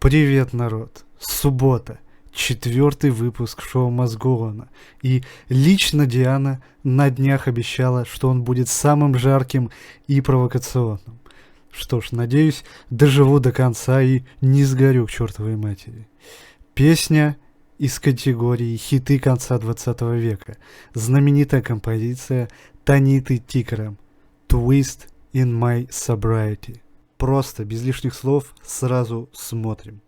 Привет, народ! Суббота, 4-й выпуск шоу Мозголовна. И лично Диана на днях обещала, что он будет самым жарким и провокационным. Что ж, надеюсь, доживу до конца и не сгорю к чертовой матери. Песня из категории «Хиты конца 20 века». Знаменитая композиция Таниты Тикерем «Twist in my sobriety». Просто, без лишних слов, сразу смотрим.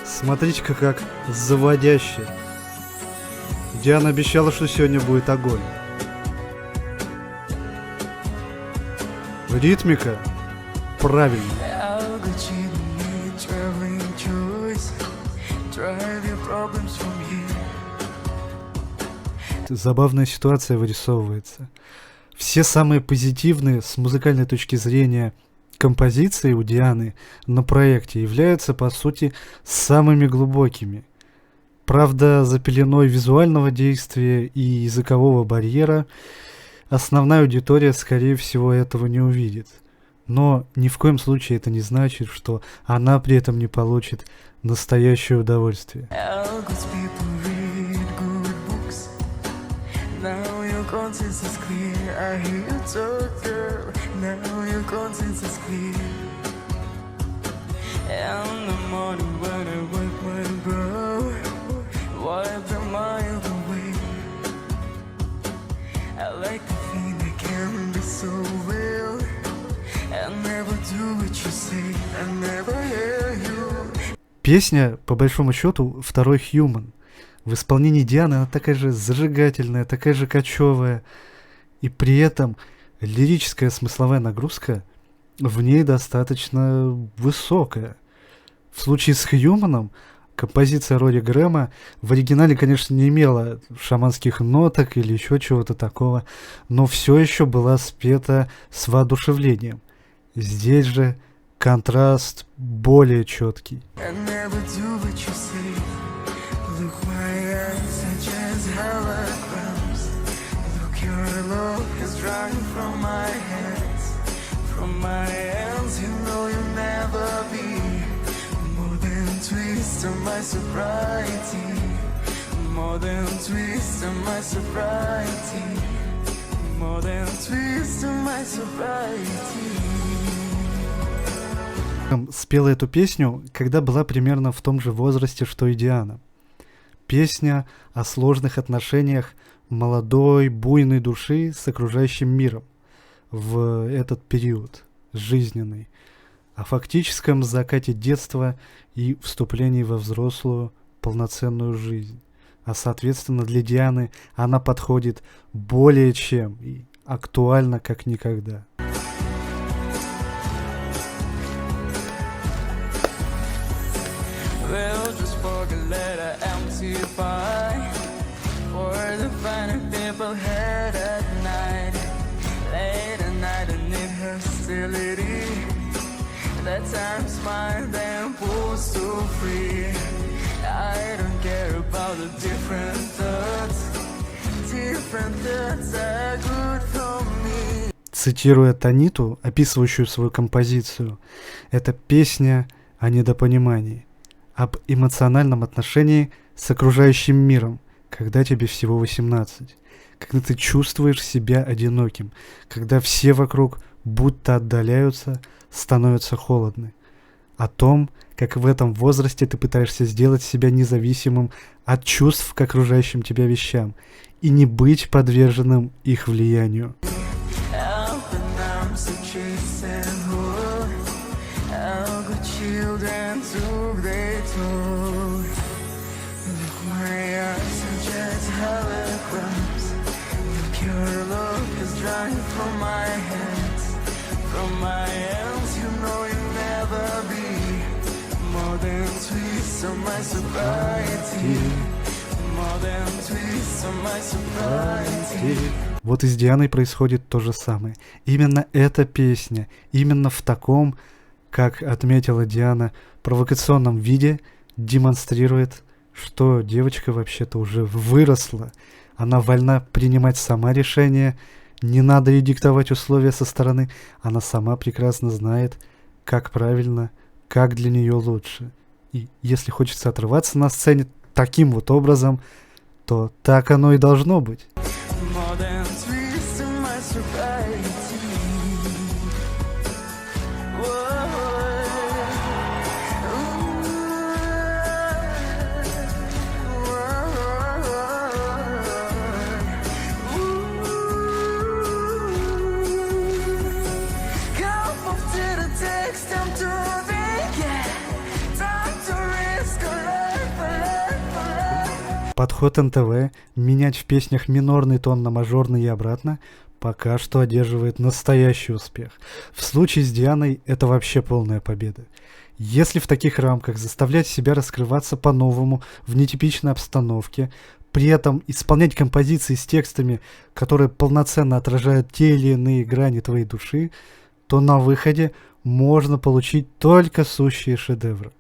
Смотрите-ка, как заводяще. Диана обещала, что сегодня будет огонь. Ритмика правильно. Забавная ситуация вырисовывается. Все самые позитивные с музыкальной точки зрения композиции у Дианы на проекте являются, по сути, самыми глубокими. Правда, за пеленой визуального действия и языкового барьера основная аудитория, скорее всего, этого не увидит. Но ни в коем случае это не значит, что она при этом не получит настоящее удовольствие. Now your conscience is clear. I hear you talk, girl. Now your conscience is clear. In the morning when I wake my brow, wipe the mile away. I like to think I can be so real. I never do what you say. I never hear you. Песня, по большому счету, второй Human. В исполнении Дианы она такая же зажигательная, такая же кочевая. И при этом лирическая смысловая нагрузка в ней достаточно высокая. В случае с Хьюманом композиция Рори Грэма в оригинале, конечно, не имела шаманских ноток или еще чего-то такого, но все еще была спета с воодушевлением. Здесь же контраст более четкий. Look, my eyes are just holograms. Look, your love is drawing from my hands. From my hands, you know you'll never be more than twist of my sobriety. More than twist of my sobriety. More than twist of my sobriety. Спела эту песню, когда была примерно в том же возрасте, что и Диана. Песня о сложных отношениях молодой, буйной души с окружающим миром в этот период жизненный, о фактическом закате детства и вступлении во взрослую полноценную жизнь. А соответственно для Дианы она подходит более чем и актуальна как никогда. For the funny people heard at night, late at night and in hostility. That time's mine, then pulls so free. I don't care about the different thoughts. Different thoughts are good for me. Цитируя Таниту, описывающую свою композицию, это песня о недопонимании, об эмоциональном отношении с окружающим миром, когда тебе всего 18, когда ты чувствуешь себя одиноким, когда все вокруг будто отдаляются, становятся холодны. О том, как в этом возрасте ты пытаешься сделать себя независимым от чувств к окружающим тебя вещам и не быть подверженным их влиянию. From my hands, you know you'll never be more than twist of my sobriety. More than twist of my sobriety. Вот и с Дианой происходит то же самое. Именно эта песня, именно в таком, как отметила Диана, провокационном виде демонстрирует, что девочка вообще-то уже выросла. Она вольна принимать сама решения, Не надо ей диктовать условия со стороны. Она сама прекрасно знает, как правильно, как для нее лучше. И если хочется отрываться на сцене таким вот образом, то так оно и должно быть. More than twist in my sobriety. Come up to the text, I'm to begin. Time to risk a life. Подход НТВ менять в песнях минорный тон на мажорный и обратно пока что одерживает настоящий успех. В случае с Дианой это вообще полная победа. Если в таких рамках заставлять себя раскрываться по-новому в нетипичной обстановке, при этом исполнять композиции с текстами, которые полноценно отражают те или иные грани твоей души, то на выходе можно получить только сущие шедевры.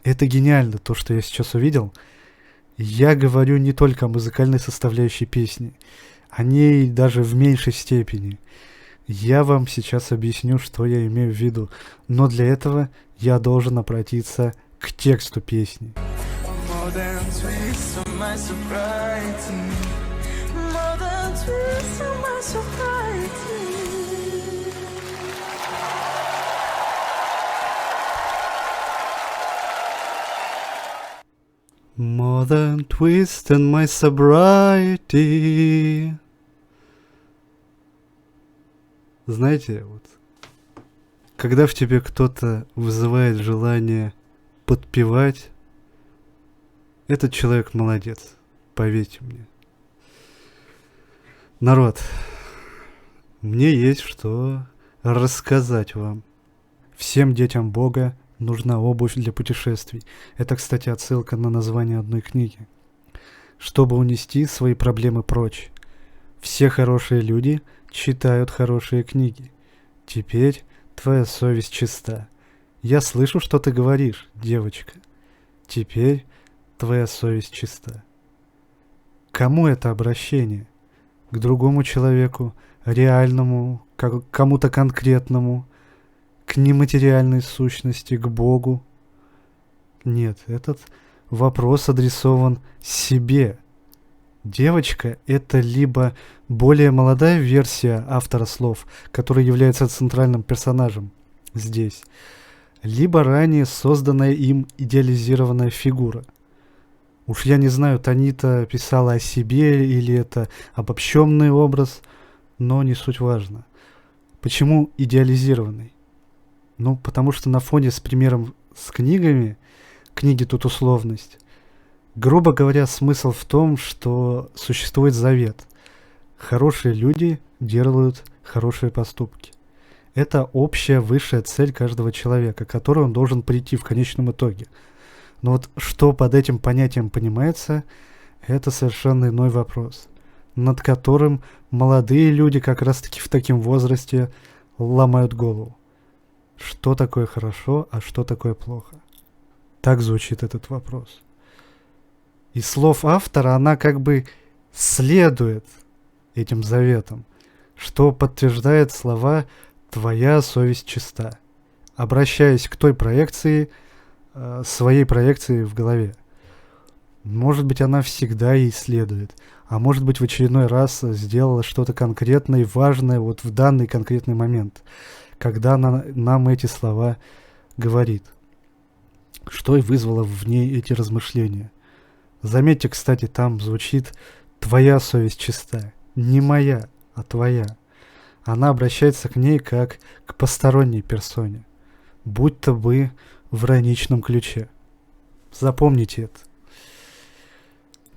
Это гениально, то, что я сейчас увидел. Я говорю не только о музыкальной составляющей песни, о ней даже в меньшей степени. Я вам сейчас объясню, что я имею в виду, но для этого я должен обратиться к тексту песни. More than twist in my sobriety. Знаете, вот, когда в тебе кто-то вызывает желание подпевать, этот человек молодец, поверьте мне. Народ, мне есть что рассказать вам. Всем детям Бога нужна обувь для путешествий. Это, кстати, отсылка на название одной книги. Чтобы унести свои проблемы прочь. Все хорошие люди читают хорошие книги. Теперь твоя совесть чиста. Я слышу, что ты говоришь, девочка. Теперь твоя совесть чиста. Кому это обращение? К другому человеку, реальному, к кому-то конкретному, к нематериальной сущности, к Богу? Нет, этот вопрос адресован себе. Девочка — это либо более молодая версия автора слов, который является центральным персонажем здесь, либо ранее созданная им идеализированная фигура. Уж я не знаю, Танита писала о себе или это обобщенный образ, но не суть важно. Почему идеализированный? Ну, потому что на фоне с примером с книгами, книги тут условность, грубо говоря, смысл в том, что существует завет. Хорошие люди делают хорошие поступки. Это общая высшая цель каждого человека, к которой он должен прийти в конечном итоге. Но вот что под этим понятием понимается, это совершенно иной вопрос, над которым молодые люди как раз-таки в таком возрасте ломают голову. Что такое хорошо, а что такое плохо? Так звучит этот вопрос. Из слов автора она как бы следует этим заветам, что подтверждает слова «твоя совесть чиста», обращаясь к той проекции, своей проекции в голове. Может быть, она всегда ей следует, а может быть, в очередной раз сделала что-то конкретное и важное вот в данный конкретный момент, когда она нам эти слова говорит. Что и вызвало в ней эти размышления. Заметьте, кстати, там звучит «твоя совесть чиста». Не моя, а твоя. Она обращается к ней как к посторонней персоне, будто бы в ироничном ключе. Запомните это.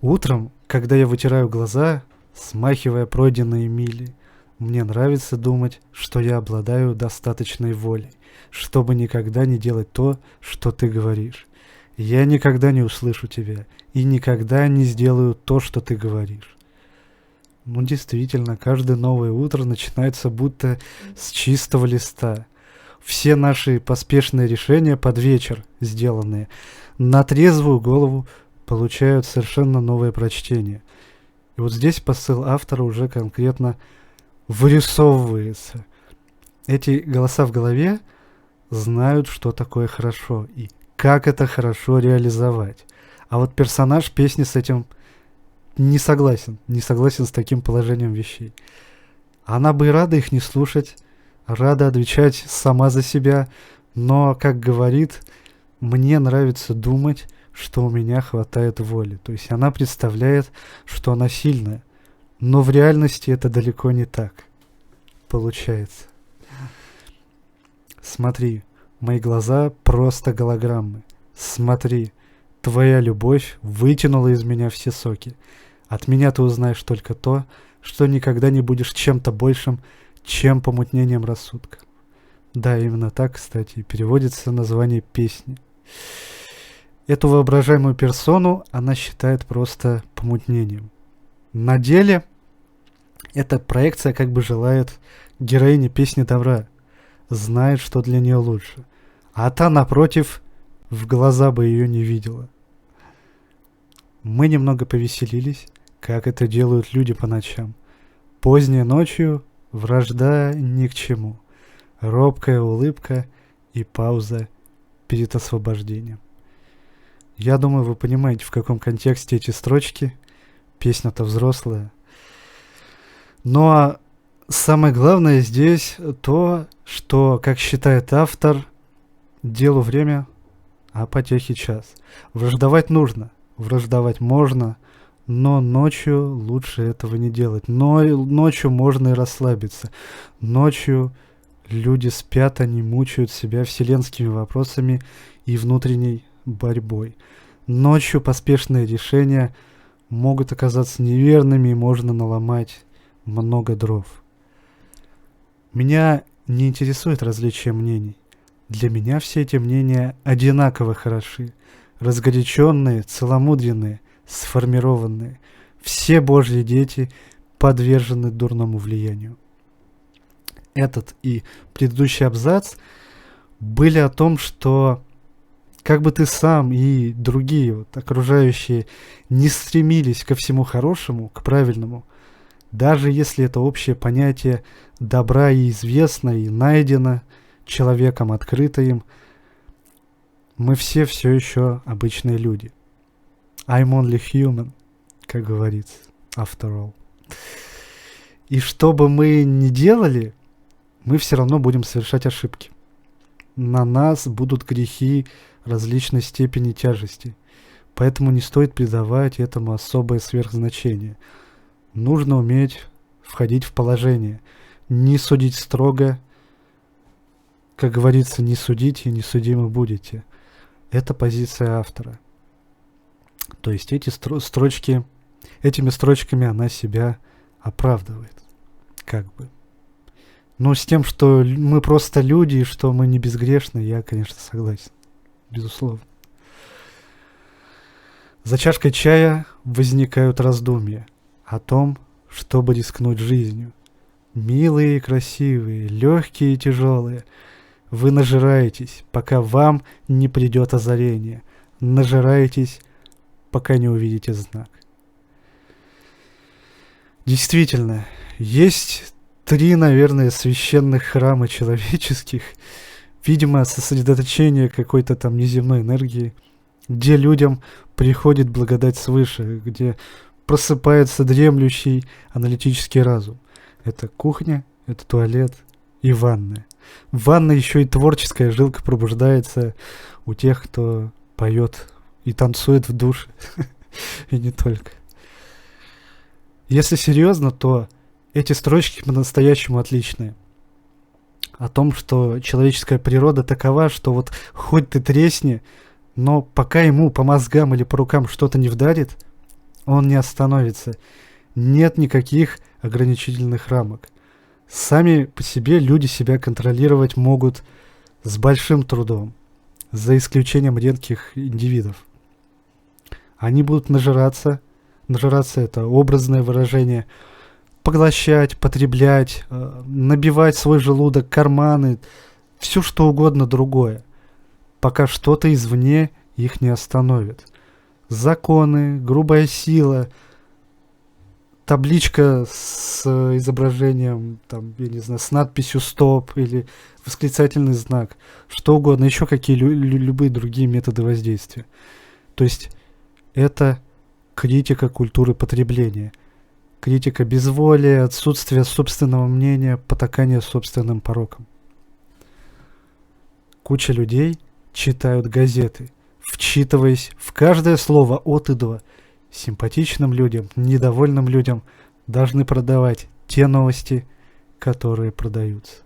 Утром, когда я вытираю глаза, смахивая пройденные мили, Мне нравится думать, что я обладаю достаточной волей, чтобы никогда не делать то, что ты говоришь. Я никогда не услышу тебя и никогда не сделаю то, что ты говоришь. Ну, действительно, каждое новое утро начинается будто с чистого листа. Все наши поспешные решения под вечер, сделанные на трезвую голову, получают совершенно новое прочтение. И вот здесь посыл автора уже конкретно вырисовывается. Эти голоса в голове знают, что такое хорошо и как это хорошо реализовать. А вот персонаж песни с этим не согласен с таким положением вещей. Она бы и рада их не слушать, рада отвечать сама за себя, но, как говорит, мне нравится думать, что у меня хватает воли. То есть она представляет, что она сильная, но в реальности это далеко не так получается. Смотри, мои глаза просто голограммы. Смотри, твоя любовь вытянула из меня все соки. От меня ты узнаешь только то, что никогда не будешь чем-то большим, чем помутнением рассудка. Да, именно так, кстати, и переводится название песни. Эту воображаемую персону она считает просто помутнением. На деле эта проекция как бы желает героине песни добра, знает, что для нее лучше, а та, напротив, в глаза бы ее не видела. Мы немного повеселились, как это делают люди по ночам. Поздней ночью вражда ни к чему. Робкая улыбка и пауза перед освобождением. Я думаю, вы понимаете, в каком контексте эти строчки. Песня-то взрослая. Но самое главное здесь то, что, как считает автор, делу время, а потехе час. Враждовать нужно, враждовать можно, но ночью лучше этого не делать. Но ночью можно и расслабиться. Ночью люди спят, они мучают себя вселенскими вопросами и внутренней борьбой. Ночью поспешные решения могут оказаться неверными и можно наломать много дров. Меня не интересует различие мнений. Для меня все эти мнения одинаково хороши. Разгоряченные, целомудренные, сформированные. Все Божьи дети подвержены дурному влиянию. Этот и предыдущий абзац были о том, что как бы ты сам и другие вот, окружающие не стремились ко всему хорошему, к правильному, даже если это общее понятие добра и известно, и найдено человеком, открыто им, мы все еще обычные люди. I'm only human, как говорится, after all. И что бы мы ни делали, мы все равно будем совершать ошибки. На нас будут грехи различной степени тяжести. Поэтому не стоит придавать этому особое сверхзначение. Нужно уметь входить в положение. Не судить строго. Как говорится, не судите, не судимы будете. Это позиция автора. То есть эти строчки, этими строчками она себя оправдывает. Как бы. Но с тем, что мы просто люди и что мы не безгрешны, я, конечно, согласен. Безусловно. За чашкой чая возникают раздумья о том, чтобы рискнуть жизнью. Милые и красивые, легкие и тяжелые, вы нажираетесь, пока вам не придет озарение. Нажираетесь, пока не увидите знак. Действительно, есть 3, наверное, священных храма человеческих, видимо, сосредоточение какой-то там неземной энергии, где людям приходит благодать свыше, где просыпается дремлющий аналитический разум. Это кухня, это туалет и ванная. В ванной еще и творческая жилка пробуждается у тех, кто поет и танцует в душе. И не только. Если серьезно, то эти строчки по-настоящему отличные. О том, что человеческая природа такова, что вот хоть ты тресни, но пока ему по мозгам или по рукам что-то не вдарит, он не остановится. Нет никаких ограничительных рамок. Сами по себе люди себя контролировать могут с большим трудом, за исключением редких индивидов. Они будут нажираться, нажираться это образное выражение, поглощать, потреблять, набивать свой желудок, карманы, все что угодно другое, пока что-то извне их не остановит. Законы, грубая сила, табличка с изображением, там, я не знаю, с надписью «Стоп» или восклицательный знак, что угодно, еще какие любые другие методы воздействия. То есть это критика культуры потребления, критика безволия, отсутствия собственного мнения, потакания собственным порокам. Куча людей читают газеты, вчитываясь в каждое слово от и до. Симпатичным людям, недовольным людям должны продавать те новости, которые продаются.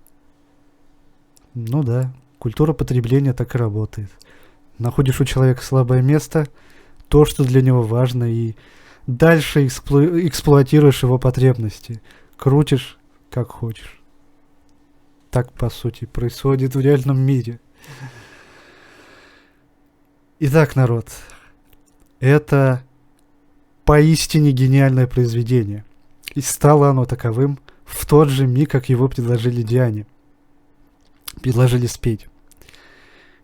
Ну да, культура потребления так и работает. Находишь у человека слабое место, то, что для него важно, и дальше эксплуатируешь его потребности, крутишь как хочешь. Так, по сути, происходит в реальном мире. Итак, народ, это поистине гениальное произведение. И стало оно таковым в тот же миг, как его предложили Диане. Предложили спеть.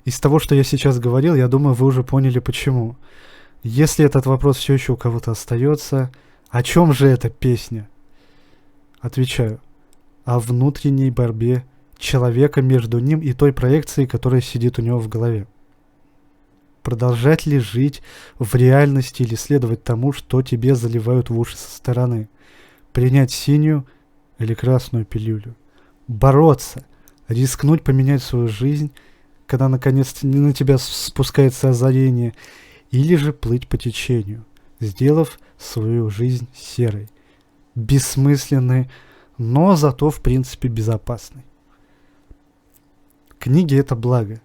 Из того, что я сейчас говорил, я думаю, вы уже поняли почему. Если этот вопрос все еще у кого-то остается, о чем же эта песня? Отвечаю. О внутренней борьбе человека между ним и той проекцией, которая сидит у него в голове. Продолжать ли жить в реальности или следовать тому, что тебе заливают в уши со стороны? Принять синюю или красную пилюлю? Бороться, рискнуть поменять свою жизнь, когда наконец-то на тебя спускается озарение, или же плыть по течению, сделав свою жизнь серой, бессмысленной, но зато в принципе безопасной. Книги — это благо.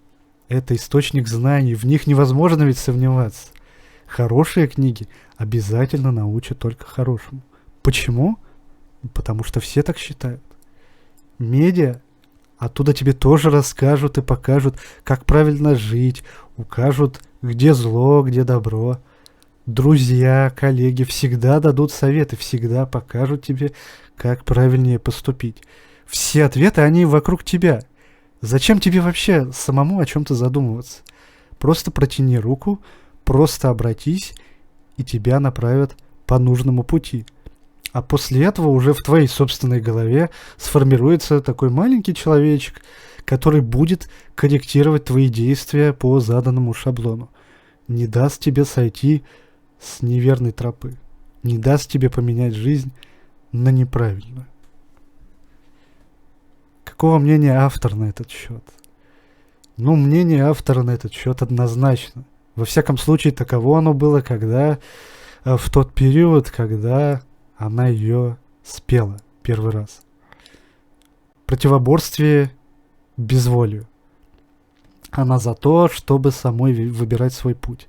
Это источник знаний, в них невозможно ведь сомневаться. Хорошие книги обязательно научат только хорошему. Почему? Потому что все так считают. Медиа оттуда тебе тоже расскажут и покажут, как правильно жить, укажут, где зло, где добро. Друзья, коллеги всегда дадут советы, всегда покажут тебе, как правильнее поступить. Все ответы, они вокруг тебя. Зачем тебе вообще самому о чем-то задумываться? Просто протяни руку, просто обратись, и тебя направят по нужному пути. А после этого уже в твоей собственной голове сформируется такой маленький человечек, который будет корректировать твои действия по заданному шаблону. Не даст тебе сойти с неверной тропы. Не даст тебе поменять жизнь на неправильную. Какого мнения автор на этот счет? Ну, мнение автора на этот счет однозначно. Во всяком случае, таково оно было, когда в тот период, когда она ее спела первый раз. Противоборствие безволию. Она за то, чтобы самой выбирать свой путь.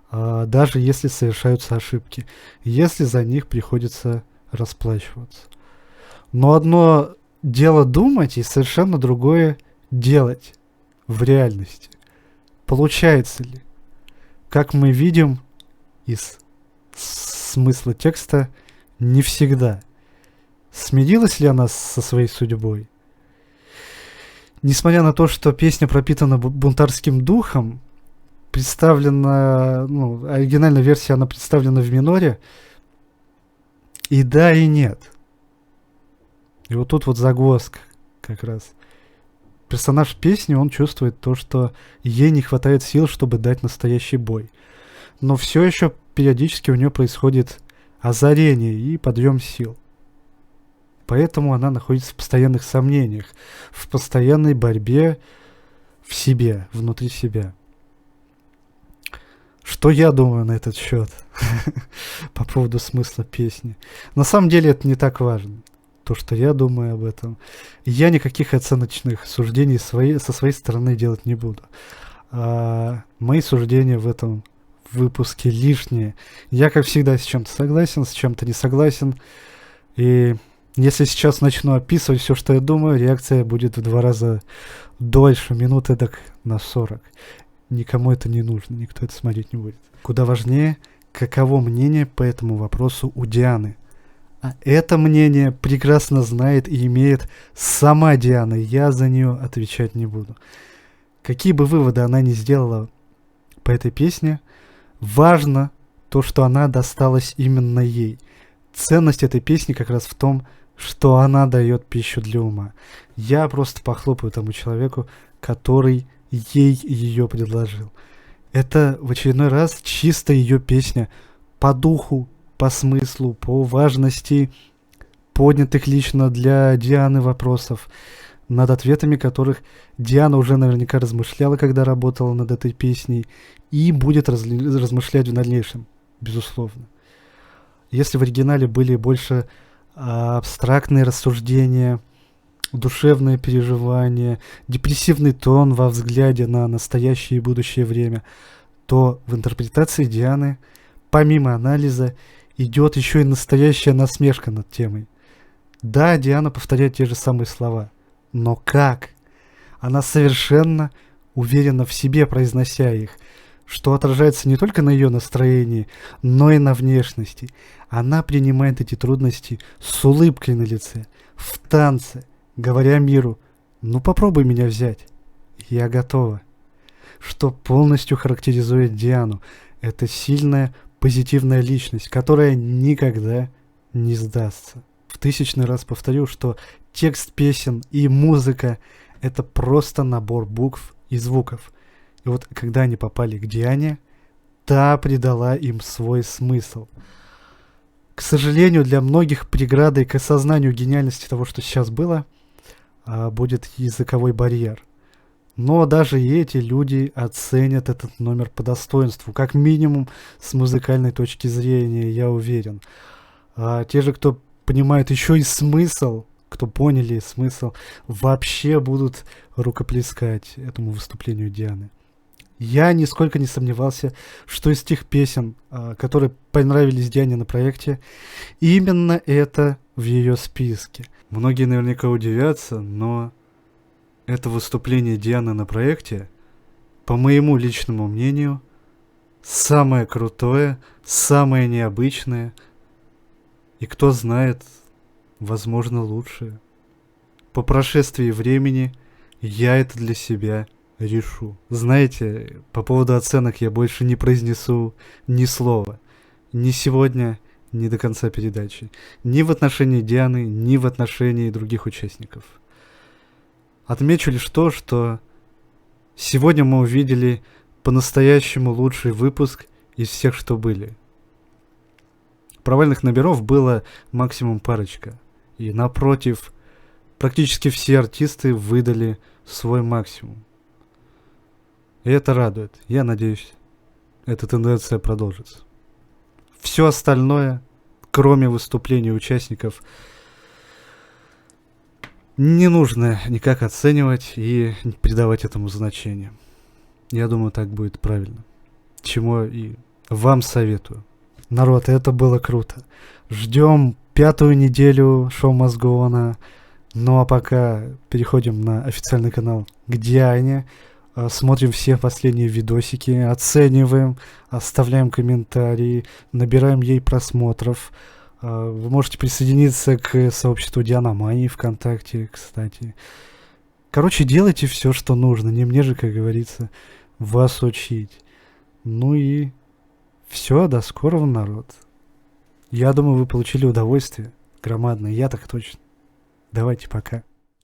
Даже если совершаются ошибки. Если за них приходится расплачиваться. Но одно дело думать и совершенно другое делать в реальности. Получается ли? Как мы видим из смысла текста, не всегда. Смирилась ли она со своей судьбой? Несмотря на то, что песня пропитана бунтарским духом, представлена, оригинальная версия, она представлена в миноре, и да, и нет. И вот тут вот загвоздка как раз. Персонаж песни, он чувствует то, что ей не хватает сил, чтобы дать настоящий бой. Но все еще периодически у нее происходит озарение и подъем сил. Поэтому она находится в постоянных сомнениях, в постоянной борьбе в себе, внутри себя. Что я думаю на этот счет по поводу смысла песни? На самом деле это не так важно. То, что я думаю об этом. Я никаких оценочных суждений со своей стороны делать не буду. Мои суждения в этом выпуске лишние. Я, как всегда, с чем-то согласен, с чем-то не согласен. И Если сейчас начну описывать все, что я думаю, реакция будет в 2 раза дольше, минуты так на 40. Никому это не нужно, никто это смотреть не будет. Куда важнее, каково мнение по этому вопросу у Дианы. А это мнение прекрасно знает и имеет сама Диана, я за нее отвечать не буду. Какие бы выводы она ни сделала по этой песне, важно то, что она досталась именно ей. Ценность этой песни как раз в том, что она дает пищу для ума. Я просто похлопаю тому человеку, который ей ее предложил. Это в очередной раз чисто ее песня по духу, по смыслу, по важности поднятых лично для Дианы вопросов, над ответами которых Диана уже наверняка размышляла, когда работала над этой песней, и будет размышлять в дальнейшем, безусловно. Если в оригинале были больше абстрактные рассуждения, душевные переживания, депрессивный тон во взгляде на настоящее и будущее время, то в интерпретации Дианы, помимо анализа, идет еще и настоящая насмешка над темой. Да, Диана повторяет те же самые слова, но как? Она совершенно уверена в себе, произнося их, что отражается не только на ее настроении, но и на внешности. Она принимает эти трудности с улыбкой на лице, в танце, говоря миру: «Ну попробуй меня взять, я готова». Что полностью характеризует Диану. Это сильная, позитивная личность, которая никогда не сдастся. В 1000-й раз повторю, что текст песен и музыка — это просто набор букв и звуков. И вот когда они попали к Диане, та придала им свой смысл. К сожалению, для многих преградой к осознанию гениальности того, что сейчас было, будет языковой барьер. Но даже и эти люди оценят этот номер по достоинству, как минимум с музыкальной точки зрения, я уверен. А те же, кто понимает еще и смысл, кто поняли смысл, вообще будут рукоплескать этому выступлению Дианы. Я нисколько не сомневался, что из тех песен, которые понравились Диане на проекте, именно это в ее списке. Многие наверняка удивятся, но это выступление Дианы на проекте, по моему личному мнению, самое крутое, самое необычное, и кто знает, возможно, лучшее. По прошествии времени я это для себя решу. Знаете, по поводу оценок я больше не произнесу ни слова. Ни сегодня, ни до конца передачи. Ни в отношении Дианы, ни в отношении других участников. Отмечу лишь то, что сегодня мы увидели по-настоящему лучший выпуск из всех, что были. Провальных номеров было максимум парочка. И напротив, практически все артисты выдали свой максимум. И это радует. Я надеюсь, эта тенденция продолжится. Все остальное, кроме выступлений участников, не нужно никак оценивать и придавать этому значение. Я думаю, так будет правильно. Чему и вам советую. Народ, это было круто. Ждем 5-ю неделю шоу Must Go On. Ну а пока переходим на официальный канал к Диане. Смотрим все последние видосики, оцениваем, оставляем комментарии, набираем ей просмотров. Вы можете присоединиться к сообществу Дианомании ВКонтакте, кстати. Короче, делайте все, что нужно. Не мне же, как говорится, вас учить. Ну и все, до скорого, народ. Я думаю, вы получили удовольствие громадное. Я так точно. Давайте, пока.